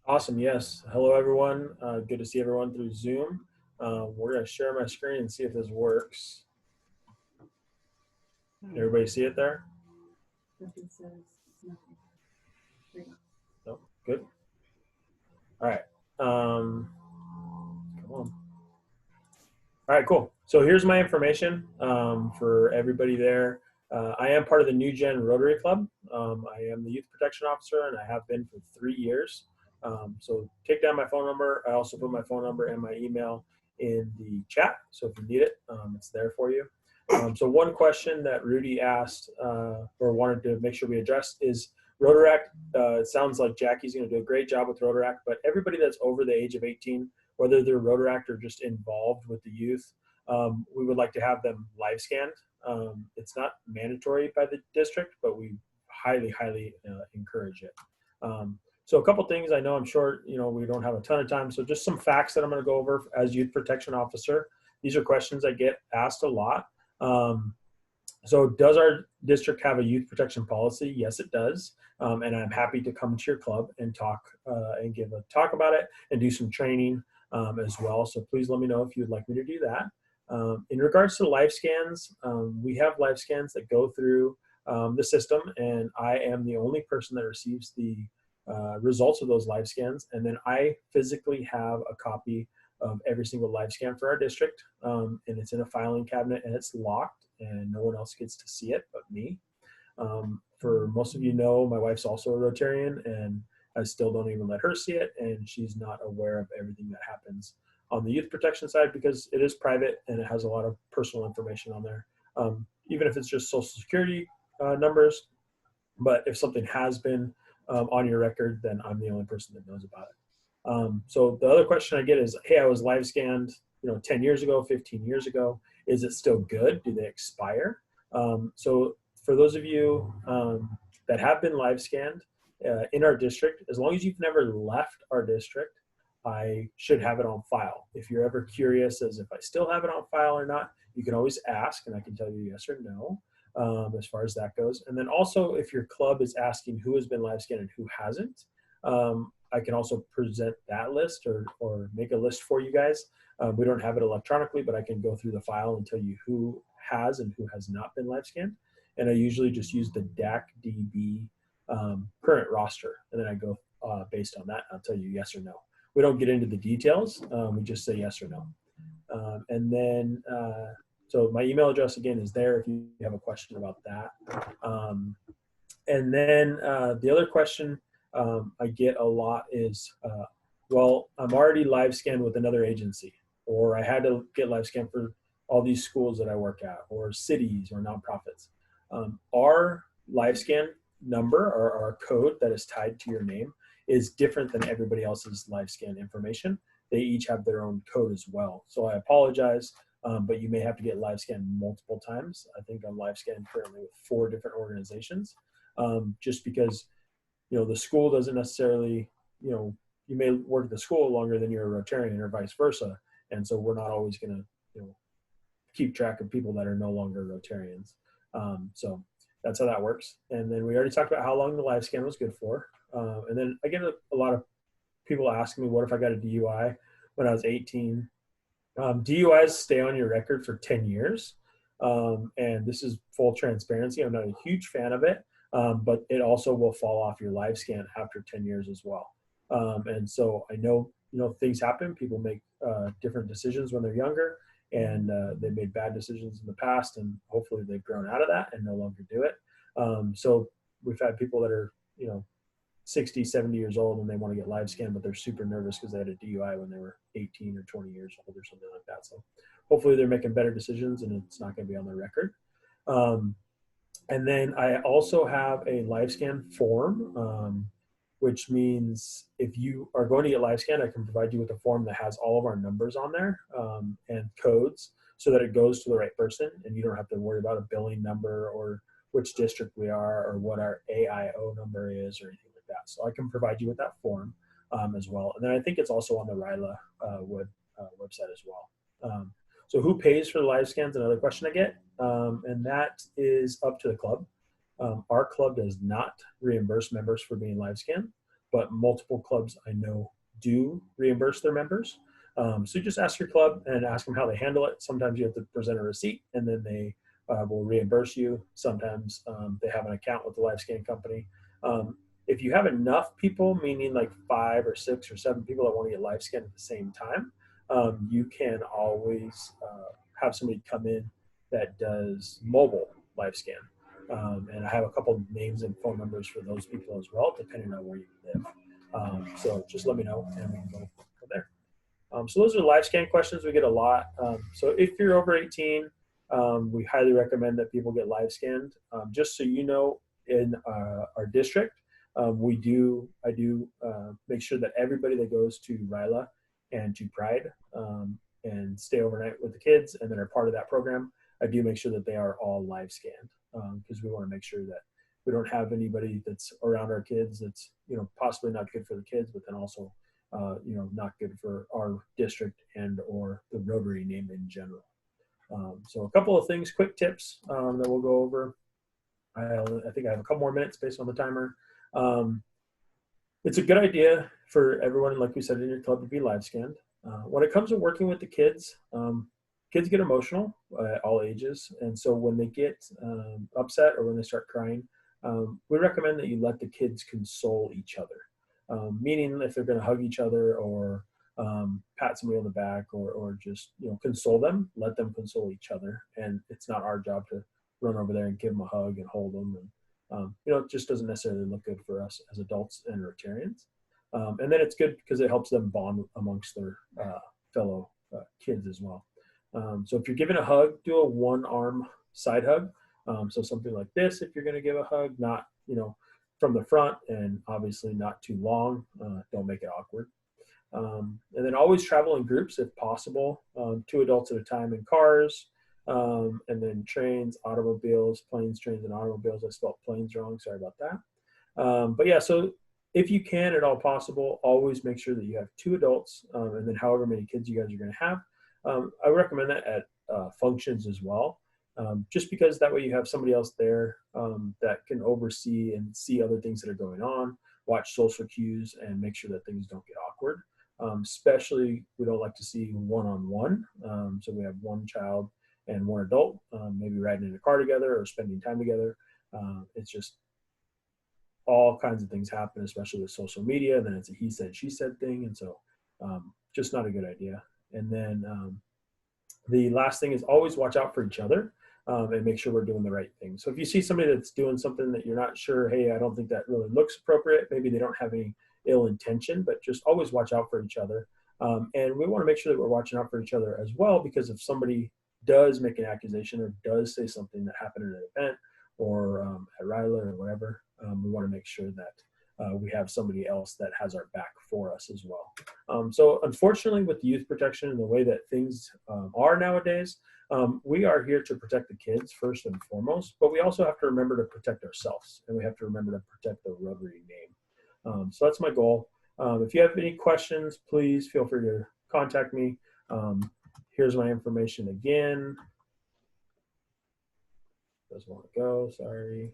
Awesome. Yes. Hello, everyone. Good to see everyone through Zoom. We're going to share my screen and see if this works. Everybody see it there? No? Good. All right. Come on. All right, cool. So here's my information for everybody there. I am part of the New Gen Rotary Club. I am the Youth Protection Officer, and I have been for 3 years. So take down my phone number. I also put my phone number and my email in the chat. So if you need it, it's there for you. So one question that Rudy asked or wanted to make sure we addressed is Rotaract. It sounds like Jackie's going to do a great job with Rotaract, but everybody that's over the age of 18, whether they're Rotaract or just involved with the youth, we would like to have them live scanned. It's not mandatory by the district, but we highly, highly encourage it. So a couple things. I know I'm short, you know, we don't have a ton of time. So just some facts that I'm going to go over as Youth Protection Officer. These are questions I get asked a lot. So does our district have a youth protection policy? Yes, it does. And I'm happy to come to your club and talk and give a talk about it and do some training as well. So please let me know if you'd like me to do that. In regards to live scans, we have live scans that go through the system, and I am the only person that receives the results of those live scans. And then I physically have a copy of every single live scan for our district, and it's in a filing cabinet and it's locked, and no one else gets to see it but me. For most of you know, my wife's also a Rotarian, and I still don't even let her see it, and she's not aware of everything that happens on the youth protection side because it is private and it has a lot of personal information on there, even if it's just social security numbers. But if something has been on your record, then I'm the only person that knows about it. So the other question I get is, hey, I was live scanned, 10 years ago, 15 years ago. Is it still good? Do they expire? So for those of you that have been live scanned in our district, as long as you've never left our district, I should have it on file. If you're ever curious as if I still have it on file or not, you can always ask and I can tell you yes or no as far as that goes. And then also if your club is asking who has been live scanned and who hasn't, I can also present that list or make a list for you guys. We don't have it electronically, but I can go through the file and tell you who has and who has not been live scanned. And I usually just use the DAC-DB current roster. And then I go based on that. I'll tell you yes or no. We don't get into the details. We just say yes or no. And then, so my email address again is there if you have a question about that. And then the other question I get a lot is well, I'm already live scanned with another agency, or I had to get live scanned for all these schools that I work at, or cities or nonprofits. Our live scan number or our code that is tied to your name is different than everybody else's live scan information. They each have their own code as well. So I apologize, but you may have to get live scanned multiple times. I think I'm live scanned currently with 4 different organizations, just because, the school doesn't necessarily, you may work at the school longer than you're a Rotarian or vice versa. And so we're not always going to, keep track of people that are no longer Rotarians. So that's how that works. And then we already talked about how long the live scan was good for. And then I get a lot of people asking me, what if I got a DUI when I was 18? DUIs stay on your record for 10 years. And this is full transparency. I'm not a huge fan of it, but it also will fall off your live scan after 10 years as well. And so I know, things happen. People make different decisions when they're younger, and they made bad decisions in the past, and hopefully they've grown out of that and no longer do it. So we've had people that are, 60, 70 years old and they want to get live scanned, but they're super nervous because they had a DUI when they were 18 or 20 years old or something like that. So hopefully they're making better decisions and it's not going to be on their record. And then I also have a live scan form, which means if you are going to get live scanned, I can provide you with a form that has all of our numbers on there and codes so that it goes to the right person and you don't have to worry about a billing number or which district we are or what our AIO number is or anything like that. So I can provide you with that form as well. And then I think it's also on the RILA website as well. So who pays for the live scans? Another question I get. And that is up to the club. Our club does not reimburse members for being live scanned, but multiple clubs I know do reimburse their members. So just ask your club and ask them how they handle it. Sometimes you have to present a receipt and then they will reimburse you. Sometimes they have an account with the live scan company. If you have enough people, meaning like 5 or 6 or 7 people that want to get live scanned at the same time, you can always have somebody come in that does mobile live scan. And I have a couple names and phone numbers for those people as well, depending on where you live. So just let me know and we can go from there. So those are live scan questions we get a lot. So if you're over 18, we highly recommend that people get live scanned. Just so you know, in our district, I do make sure that everybody that goes to RILA and to Pride and stay overnight with the kids and that are part of that program, I do make sure that they are all live scanned because we want to make sure that we don't have anybody that's around our kids that's possibly not good for the kids, but then also not good for our district and or the Rotary name in general. So a couple of things, quick tips that we'll go over. I think I have a couple more minutes based on the timer. It's a good idea for everyone, like we said, in your club to be live scanned. When it comes to working with the kids, kids get emotional at all ages. And so when they get upset or when they start crying, we recommend that you let the kids console each other. Meaning if they're going to hug each other or pat somebody on the back or just, console them, let them console each other. And it's not our job to run over there and give them a hug and hold them. And, it just doesn't necessarily look good for us as adults and Rotarians. And then it's good because it helps them bond amongst their fellow kids as well. So if you're giving a hug, do a one-arm side hug. So something like this, if you're going to give a hug, not, from the front and obviously not too long. Don't make it awkward. And then always travel in groups if possible, 2 adults at a time in cars, and then trains, automobiles, planes, trains, and automobiles. I spelled planes wrong. Sorry about that. But yeah, so if you can at all possible, always make sure that you have 2 adults and then however many kids you guys are going to have. I recommend that at functions as well, just because that way you have somebody else there that can oversee and see other things that are going on, watch social cues, and make sure that things don't get awkward. Especially, we don't like to see one-on-one. So we have 1 child and 1 adult, maybe riding in a car together or spending time together. It's just all kinds of things happen, especially with social media. Then it's a he said, she said thing. And so just not a good idea. And then the last thing is always watch out for each other and make sure we're doing the right thing. So if you see somebody that's doing something that you're not sure, hey, I don't think that really looks appropriate, maybe they don't have any ill intention, but just always watch out for each other. And we want to make sure that we're watching out for each other as well, because if somebody does make an accusation or does say something that happened at an event or at RYLA or whatever, we want to make sure that we have somebody else that has our back for us as well. So unfortunately, with youth protection and the way that things are nowadays, we are here to protect the kids first and foremost, but we also have to remember to protect ourselves, and we have to remember to protect the Rotary name. So that's my goal. If you have any questions, please feel free to contact me. Here's my information again. Doesn't want to go, sorry.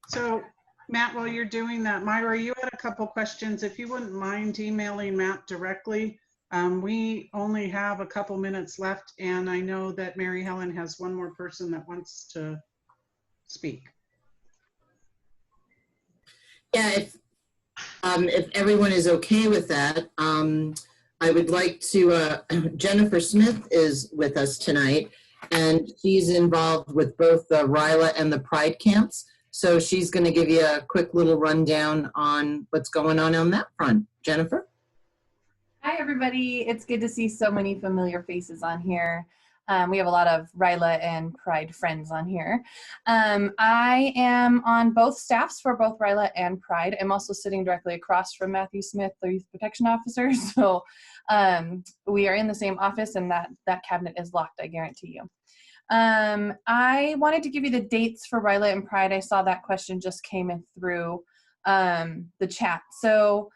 So Matt, while you're doing that, Myra, you had a couple questions. If you wouldn't mind emailing Matt directly. We only have a couple minutes left, and I know that Mary Helen has one more person that wants to speak. Yeah, if everyone is okay with that, I would like to, Jennifer Smith is with us tonight, and she's involved with both the RYLA and the Pride camps. So she's going to give you a quick little rundown on what's going on that front. Jennifer? Hi, everybody. It's good to see so many familiar faces on here. We have a lot of RYLA and Pride friends on here. I am on both staffs for both RYLA and Pride. I'm also sitting directly across from Matthew Smith, the Youth Protection Officer. So we are in the same office, and that cabinet is locked, I guarantee you. I wanted to give you the dates for RYLA and Pride. I saw that question just came in through the chat. So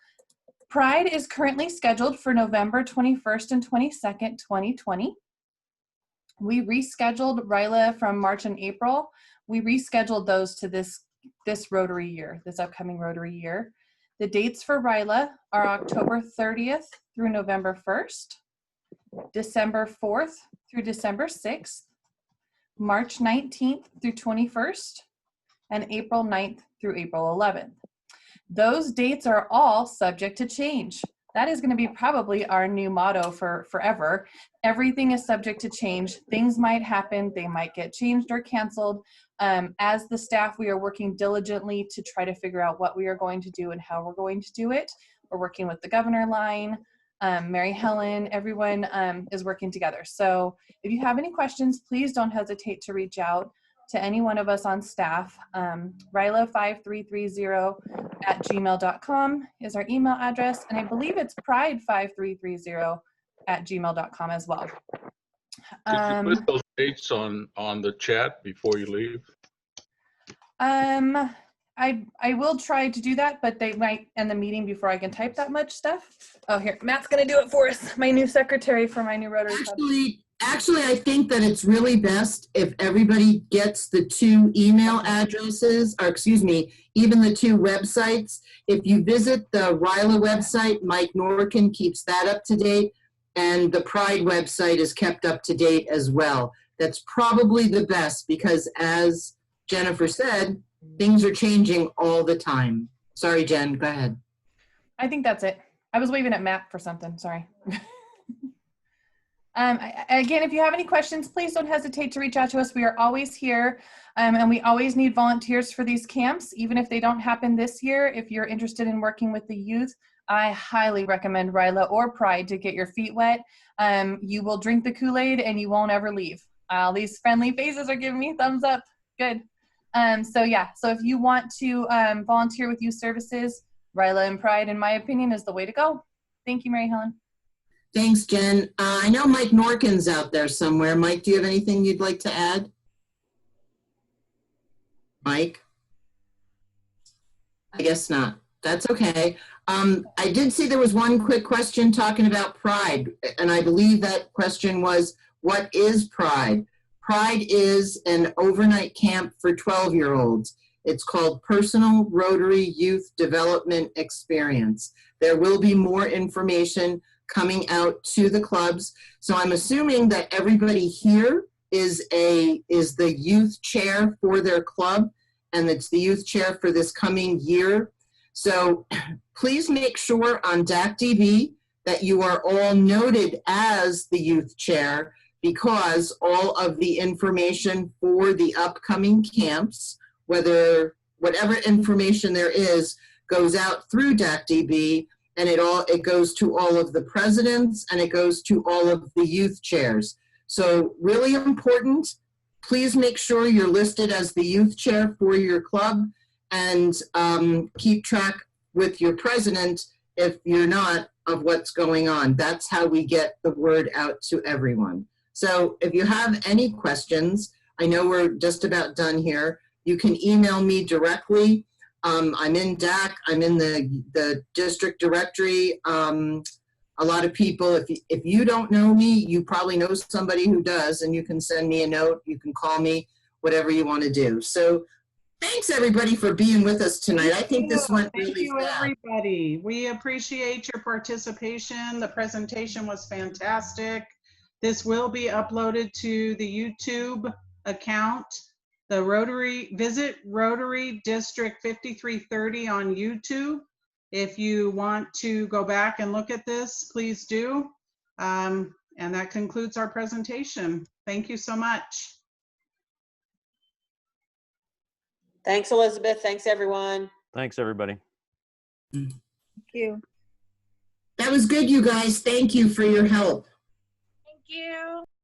Pride is currently scheduled for November 21st and 22nd, 2020. We rescheduled RYLA from March and April. We rescheduled those to this Rotary year, this upcoming Rotary year. The dates for RYLA are October 30th through November 1st, December 4th through December 6th, March 19th through 21st, and April 9th through April 11th. Those dates are all subject to change. That is going to be probably our new motto for forever. Everything is subject to change. Things might happen. They might get changed or canceled. As the staff, we are working diligently to try to figure out what we are going to do and how we're going to do it. We're working with the governor line, Mary Helen, everyone is working together. So if you have any questions, please don't hesitate to reach out to any one of us on staff. ryla5330@gmail.com is our email address, and I believe it's pride5330@gmail.com as well. Did you put those dates on the chat before you leave? I will try to do that, but they might end the meeting before I can type that much stuff. Oh, here, Matt's gonna do it for us, my new secretary for my new Rotary Club. Actually, I think that it's really best if everybody gets the two email addresses, or excuse me, even the two websites. If you visit the RYLA website, Mike Norkin keeps that up to date, and the Pride website is kept up to date as well. That's probably the best because, as Jennifer said, things are changing all the time. Sorry, Jen, go ahead. I think that's it. I was waving at Matt for something, sorry. Again, if you have any questions, please don't hesitate to reach out to us. We are always here, and we always need volunteers for these camps, even if they don't happen this year. If you're interested in working with the youth, I highly recommend RYLA or Pride to get your feet wet. You will drink the Kool-Aid and you won't ever leave. These friendly faces are giving me thumbs up. Good. So yeah, so if you want to volunteer with youth services, RYLA and Pride, in my opinion, is the way to go. Thank you, Mary Helen. Thanks, Jen. I know Mike Norkin's out there somewhere. Mike, do you have anything you'd like to add? Mike? I guess not. That's okay. I did see there was one quick question talking about Pride, and I believe that question was, what is Pride? Pride is an overnight camp for 12-year-olds. It's called Personal Rotary Youth Development Experience. There will be more information coming out to the clubs. So I'm assuming that everybody here is the youth chair for their club, and it's the youth chair for this coming year. So please make sure on DACDB that you are all noted as the youth chair, because all of the information for the upcoming camps, whatever information there is, goes out through DACDB, and it goes to all of the presidents, and it goes to all of the youth chairs. So really important, please make sure you're listed as the youth chair for your club, and keep track with your president if you're not, of what's going on. That's how we get the word out to everyone. So if you have any questions, I know we're just about done here, you can email me directly. I'm in DAC, I'm in the district directory. A lot of people, if you don't know me, you probably know somebody who does, and you can send me a note, you can call me, whatever you want to do. So thanks everybody for being with us tonight. I think this went really Thank you, fast. everybody. We appreciate your participation. The presentation was fantastic. This will be uploaded to the YouTube account. The visit Rotary District 5330 on YouTube. If you want to go back and look at this, please do. And that concludes our presentation. Thank you so much. Thanks, Elizabeth. Thanks, everyone. Thanks, everybody. Thank you. That was good, you guys. Thank you for your help. Thank you.